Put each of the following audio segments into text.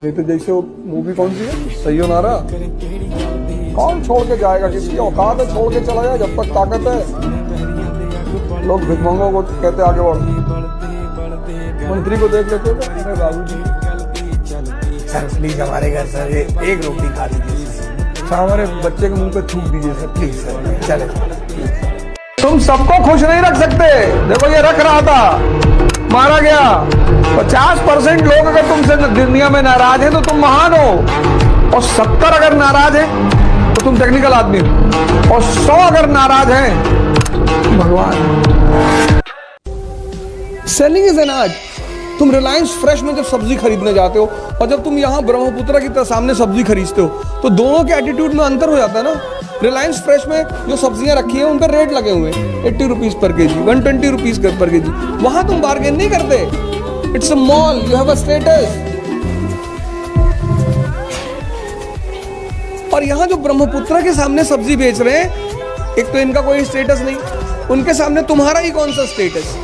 नहीं तो जैसे वो मूवी कौन सी है सैयोनारा, कौन छोड़ के जाएगा, किसकी औकात है छोड़ के चला जाए, जब तक ताकत है। लोग भिखमंगों को कहते आगे बढ़, मंत्री को देख लेते थे, अरे बाबू जी सर प्लीज हमारे घर सर एक रोटी खा लीजिए अच्छा, हमारे बच्चे के मुंह पे थूक दीजिए सर प्लीज सर चले। तुम सबको खुश नहीं रख सकते। देखो ये रख रहा था, मारा गया। 50% लोग अगर तुमसे दुनिया में नाराज हैं तो तुम महान हो, और 70 अगर नाराज हैं तो तुम टेक्निकल आदमी हो, और 100 अगर नाराज हैं भगवान। Selling is an art. तुम रिलायंस फ्रेश में जब सब्जी खरीदने जाते हो और जब तुम यहाँ ब्रह्मपुत्र की सामने सब्जी खरीदते हो तो दोनों के एटीट्यूड में अंतर हो जाता है ना। रिलायंस फ्रेश में जो सब्जियां रखी हैं उन पर रेट लगे हुए हैं 80 rupees per KG, 120 rupees per KG. वहां तुम बार्गेन नहीं करते। It's a mall, you have a status. और यहाँ जो ब्रह्मपुत्र के सामने सब्जी बेच रहे हैं, एक तो इनका कोई स्टेटस नहीं, उनके सामने तुम्हारा ही कौन सा स्टेटस।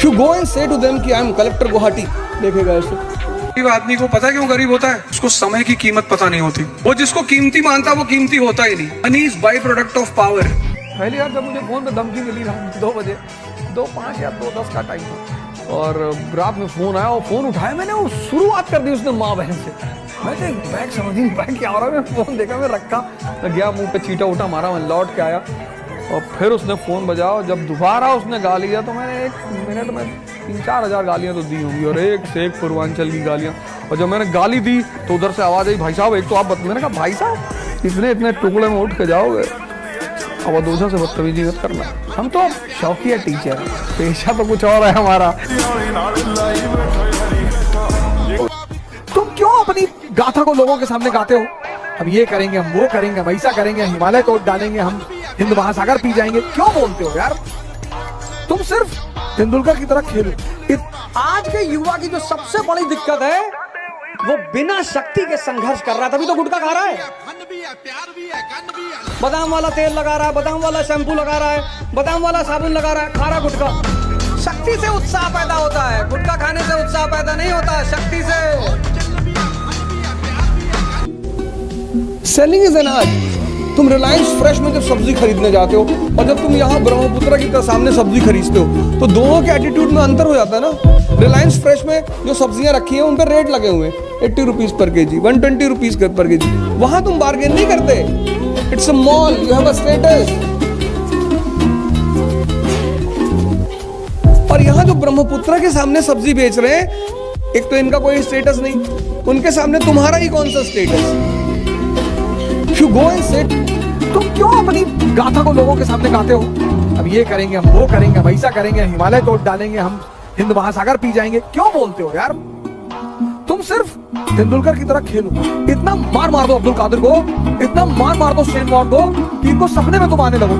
यू गो एंड से टू देम कि आई एम कलेक्टर गुवाहाटी, देखेगा ऐसे। गरीब आदमी को पता है क्यों गरीब होता है? उसको समय की कीमत पता नहीं होती। वो जिसको कीमती मानता है वो कीमती होता ही नहीं। Money is by product of power. पहली बार जब मुझे फोन पे धमकी मिली रात 2 बजे, 2:05 या 2:10 का टाइम था, और रात में फोन आया और फोन उठाया मैंने, वो शुरुआत कर दी उसने माँ बहन से। मैं बैग समझ नहीं पाया क्या हो रहा है। मैं फोन देखा, मैं रखा, मैं गया मुंह पे चीटा उठा मारा, मैं लौट के आया और फिर उसने फोन बजाया। और जब दोबारा उसने गाली दिया तो मैंने 1 मिनट में 3-4 हजार गालियां तो दी होंगी, और एक से एक पूर्वांचल की गालियां। और जब मैंने गाली दी तो उधर से आवाज आई, भाई साहब एक तो आप मैंने कहा भाई साहब इतने टुकड़े में उठ के जाओगे, अब दूसरे से बदतमीजी मत करना। हम तो शौकिया टीचर, पेशा तो कुछ और है हमारा। तुम क्यों अपनी गाथा को लोगों के सामने गाते हो? हम ये करेंगे, हम वो करेंगे, हम ऐसा करेंगे, हिमालय तोड़ डालेंगे, हम हिंद महासागर पी जाएंगे। क्यों बोलते हो यार? तुम सिर्फ तेंदुलकर की तरह खेलो। आज के युवा की जो सबसे बड़ी दिक्कत है वो बिना शक्ति के संघर्ष कर रहा है, तभी तो गुटखा खा रहा है। बादाम वाला तेल लगा रहा है, बादाम वाला शैम्पू लगा रहा है, बादाम वाला साबुन लगा रहा है, खा रहा गुटखा। शक्ति से उत्साह पैदा होता है, गुटखा खाने से उत्साह पैदा नहीं होता, शक्ति से। Selling is an art. तुम रिलायंस फ्रेश में जब सब्जी खरीदने जाते हो और जब तुम यहाँ ब्रह्मपुत्र की सामने सब्जी खरीदते हो तो दोनों के एटीट्यूड में अंतर हो जाता है ना। रिलायंस फ्रेश में जो सब्जियां रखी हैं उन पर रेट लगे हुए हैं 80 rupees per KG, 120 rupees per KG. वहां तुम बार्गेन नहीं करते। It's a mall, you have a status. और यहाँ जो ब्रह्मपुत्र के सामने सब्जी बेच रहे हैं, एक तो इनका कोई स्टेटस नहीं, उनके सामने तुम्हारा ही कौन सा स्टेटस। यू गो एंड से, तुम क्यों अपनी गाथा को लोगों के सामने गाते हो? अब ये करेंगे, हम वो करेंगे, हम ऐसा करेंगे, हिमालय तोड़ डालेंगे, हम हिंद महासागर पी जाएंगे। क्यों बोलते हो यार? तुम सिर्फ तेंदुलकर की तरह खेलो। इतना मार दो अब्दुल कादिर को, इतना मार दो शेन वॉर्न को कि इनको सपने में तुम आने लगो।